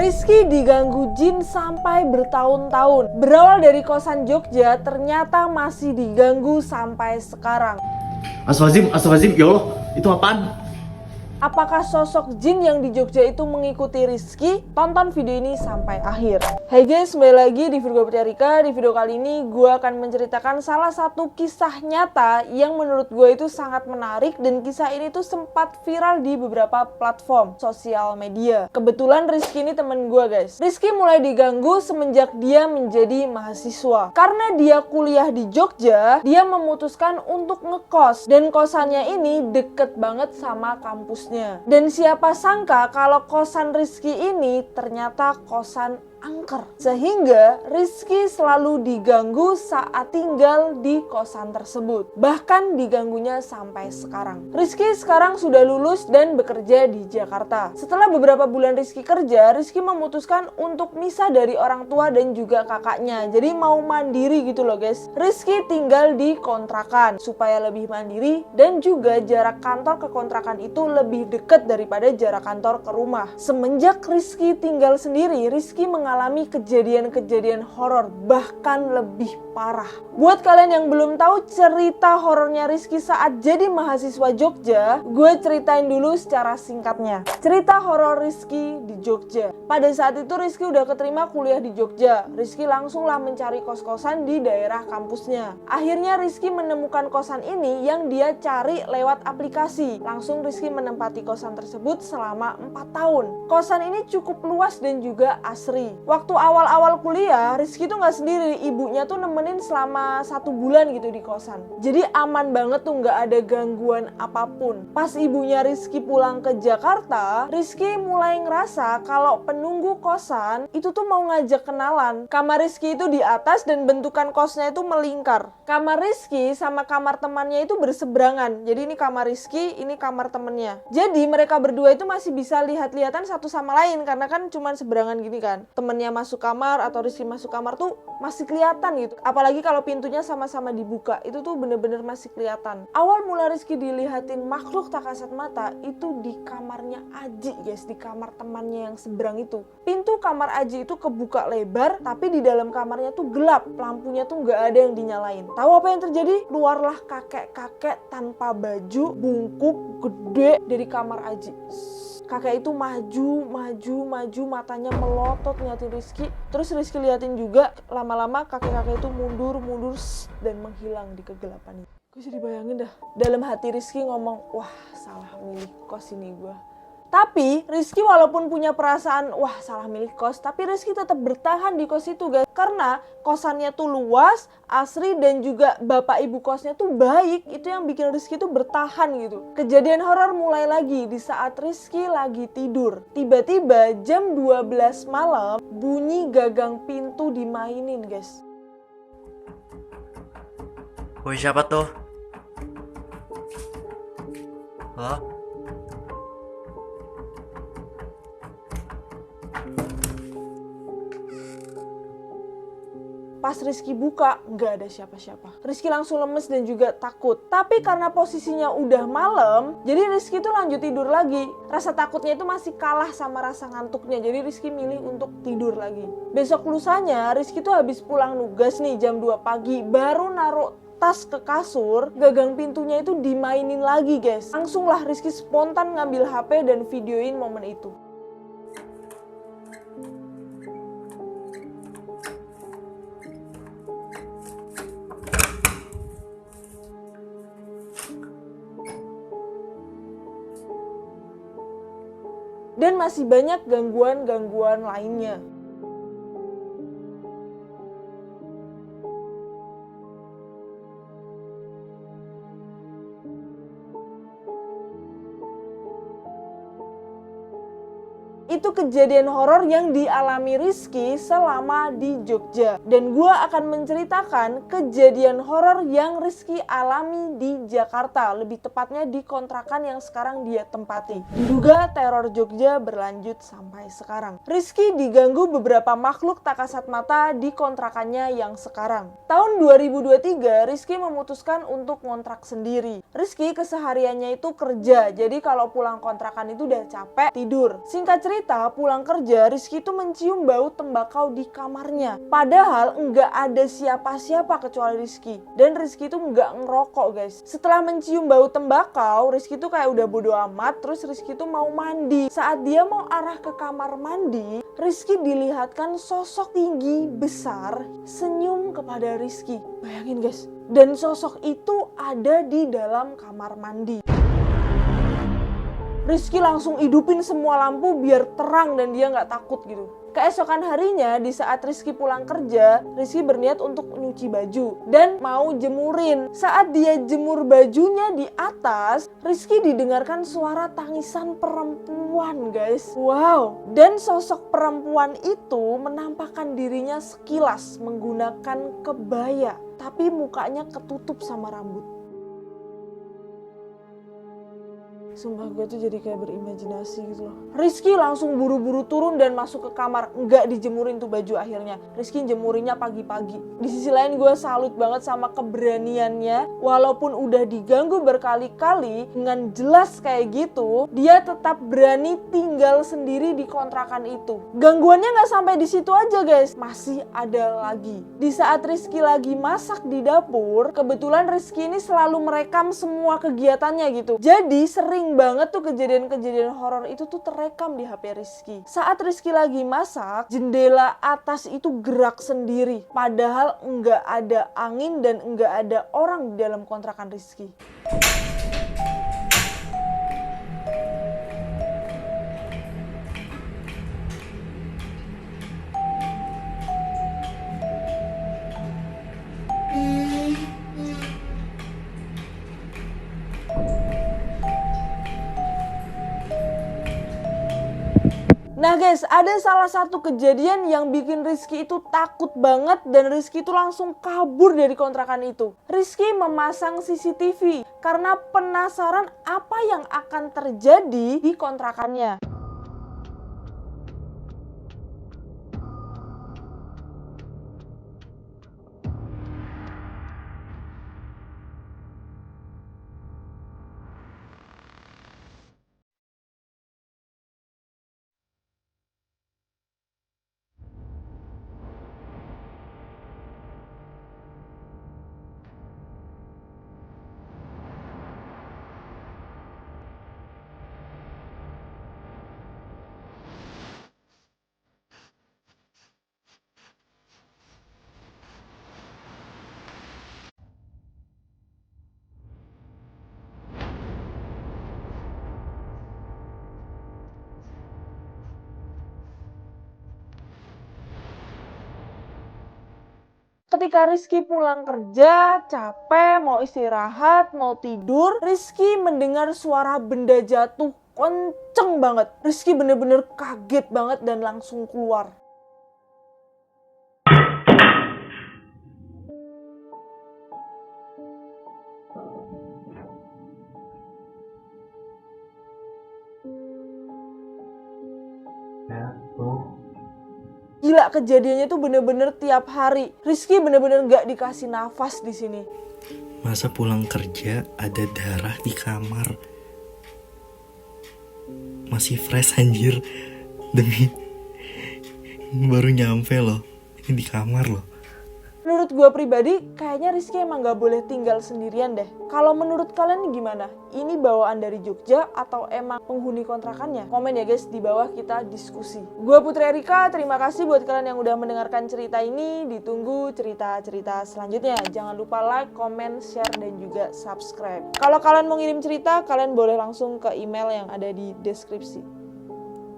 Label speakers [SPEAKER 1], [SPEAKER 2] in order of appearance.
[SPEAKER 1] Rizky diganggu jin sampai bertahun-tahun. Berawal dari kosan Jogja, ternyata masih diganggu sampai sekarang.
[SPEAKER 2] Astagfirullahaladzim, ya Allah, itu apaan?
[SPEAKER 1] Apakah sosok jin yang di Jogja itu mengikuti Rizky? Tonton video ini sampai akhir. Hai guys, kembali lagi di Virgo Putiarika. Di video kali ini gue akan menceritakan salah satu kisah nyata yang menurut gue itu sangat menarik. Dan kisah ini tuh sempat viral di beberapa platform sosial media. Kebetulan Rizky ini temen gue guys. Rizky mulai diganggu semenjak dia menjadi mahasiswa. Karena dia kuliah di Jogja, dia memutuskan untuk ngekos. Dan kosannya ini deket banget sama kampusnya. Dan siapa sangka kalau kosan Rizky ini ternyata kosan angker. Sehingga Rizky selalu diganggu saat tinggal di kosan tersebut. Bahkan diganggunya sampai sekarang. Rizky sekarang sudah lulus dan bekerja di Jakarta. Setelah beberapa bulan Rizky kerja, Rizky memutuskan untuk misah dari orang tua dan juga kakaknya. Jadi mau mandiri gitu loh guys. Rizky tinggal di kontrakan supaya lebih mandiri dan juga jarak kantor ke kontrakan itu lebih dekat daripada jarak kantor ke rumah. Semenjak Rizky tinggal sendiri, Rizky mengalami kejadian-kejadian horor, bahkan lebih parah. Buat kalian yang belum tahu cerita horornya Rizky saat jadi mahasiswa Jogja, gue ceritain dulu secara singkatnya. Cerita horor Rizky di Jogja. Pada saat itu Rizky udah keterima kuliah di Jogja. Rizky langsunglah mencari kos-kosan di daerah kampusnya. Akhirnya Rizky menemukan kosan ini yang dia cari lewat aplikasi. Langsung Rizky menempati kosan tersebut selama 4 tahun. Kosan ini cukup luas dan juga asri. Waktu awal-awal kuliah, Rizky tuh nggak sendiri, ibunya tuh nemenin selama 1 bulan gitu di kosan. Jadi aman banget tuh, nggak ada gangguan apapun. Pas ibunya Rizky pulang ke Jakarta, Rizky mulai ngerasa kalau penunggu kosan itu tuh mau ngajak kenalan. Kamar Rizky itu di atas dan bentukan kosnya itu melingkar. Kamar Rizky sama kamar temannya itu berseberangan. Jadi ini kamar Rizky, ini kamar temennya. Jadi mereka berdua itu masih bisa lihat-lihatan satu sama lain karena kan cuman seberangan gini kan. Temennya masuk kamar atau Rizky masuk kamar tuh masih kelihatan gitu. Apalagi kalau pintunya sama-sama dibuka, itu tuh bener-bener masih kelihatan. Awal mula Rizky dilihatin makhluk tak kasat mata itu di kamarnya Aji guys, di kamar temannya yang seberang itu. Pintu kamar Aji itu kebuka lebar, tapi di dalam kamarnya tuh gelap, lampunya tuh nggak ada yang dinyalain. Tahu apa yang terjadi? Keluarlah kakek-kakek tanpa baju, bungkuk, gede dari kamar Aji. Kakek itu maju, matanya melotot ngeliatin Rizky. Terus Rizky liatin juga, lama-lama kakek-kakek itu mundur, dan menghilang di kegelapan itu. Gue jadi bayangin dah, dalam hati Rizky ngomong, wah salah milih kos ini gue. Tapi Rizky walaupun punya perasaan, wah salah milih kos, tapi Rizky tetap bertahan di kos itu guys. Karena kosannya tuh luas, asri, dan juga bapak ibu kosnya tuh baik. Itu yang bikin Rizky tuh bertahan gitu. Kejadian horor mulai lagi di saat Rizky lagi tidur. Tiba-tiba jam 12 malam, bunyi gagang pintu dimainin guys.
[SPEAKER 2] Woi, siapa tuh? Halo?
[SPEAKER 1] Pas Rizky buka, nggak ada siapa-siapa. Rizky langsung lemes dan juga takut. Tapi karena posisinya udah malam, jadi Rizky tuh lanjut tidur lagi. Rasa takutnya itu masih kalah sama rasa ngantuknya. Jadi Rizky milih untuk tidur lagi. Besok lusanya, Rizky tuh habis pulang nugas nih jam 2 pagi. Baru naruh tas ke kasur, gagang pintunya itu dimainin lagi guys. Langsunglah Rizky spontan ngambil HP dan videoin momen itu. Dan masih banyak gangguan-gangguan lainnya. Itu kejadian horor yang dialami Rizky selama di Jogja. Dan gue akan menceritakan kejadian horor yang Rizky alami di Jakarta. Lebih tepatnya di kontrakan yang sekarang dia tempati. Diduga teror Jogja berlanjut sampai sekarang. Rizky diganggu beberapa makhluk tak kasat mata di kontrakannya yang sekarang. Tahun 2023, Rizky memutuskan untuk ngontrak sendiri. Rizky kesehariannya itu kerja, jadi kalau pulang kontrakan itu udah capek, tidur. Singkat cerita, Ternyata pulang kerja Rizky itu mencium bau tembakau di kamarnya. Padahal nggak ada siapa-siapa kecuali Rizky. Dan Rizky itu nggak ngerokok guys. Setelah mencium bau tembakau, Rizky itu kayak udah bodo amat. Terus Rizky itu mau mandi. Saat dia mau arah ke kamar mandi, Rizky dilihatkan sosok tinggi besar senyum kepada Rizky. Bayangin guys. Dan sosok itu ada di dalam kamar mandi. Rizky langsung hidupin semua lampu biar terang dan dia nggak takut gitu. Keesokan harinya di saat Rizky pulang kerja, Rizky berniat untuk nyuci baju dan mau jemurin. Saat dia jemur bajunya di atas, Rizky didengarkan suara tangisan perempuan guys. Wow, dan sosok perempuan itu menampakkan dirinya sekilas menggunakan kebaya, tapi mukanya ketutup sama rambut. Sumpah gue tuh jadi kayak berimajinasi gitu loh. Rizky langsung buru-buru turun dan masuk ke kamar. Nggak dijemurin tuh baju akhirnya. Rizky jemurinnya pagi-pagi. Di sisi lain gue salut banget sama keberaniannya. Walaupun udah diganggu berkali-kali dengan jelas kayak gitu, dia tetap berani tinggal sendiri di kontrakan itu. Gangguannya nggak sampai di situ aja guys. Masih ada lagi. Di saat Rizky lagi masak di dapur, kebetulan Rizky ini selalu merekam semua kegiatannya gitu. Jadi sering banget tuh kejadian-kejadian horor itu tuh terekam di HP Rizky. Saat Rizky lagi masak, jendela atas itu gerak sendiri. Padahal nggak ada angin dan nggak ada orang di dalam kontrakan Rizky. Nah guys, ada salah satu kejadian yang bikin Rizky itu takut banget dan Rizky itu langsung kabur dari kontrakan itu. Rizky memasang CCTV karena penasaran apa yang akan terjadi di kontrakannya. Ketika Rizky pulang kerja, capek, mau istirahat, mau tidur, Rizky mendengar suara benda jatuh kenceng banget. Rizky bener-bener kaget banget dan langsung keluar. Gila, kejadiannya tuh bener-bener tiap hari. Rizky bener-bener gak dikasih nafas di sini.
[SPEAKER 3] Masa pulang kerja ada darah di kamar? Masih fresh anjir. Demi baru nyampe loh. Ini di kamar loh.
[SPEAKER 1] Menurut gue pribadi, kayaknya Rizky emang gak boleh tinggal sendirian deh. Kalau menurut kalian nih gimana? Ini bawaan dari Jogja atau emang penghuni kontrakannya? Komen ya guys, di bawah kita diskusi. Gue Putri Erika, terima kasih buat kalian yang udah mendengarkan cerita ini. Ditunggu cerita-cerita selanjutnya. Jangan lupa like, comment, share, dan juga subscribe. Kalau kalian mau ngirim cerita, kalian boleh langsung ke email yang ada di deskripsi.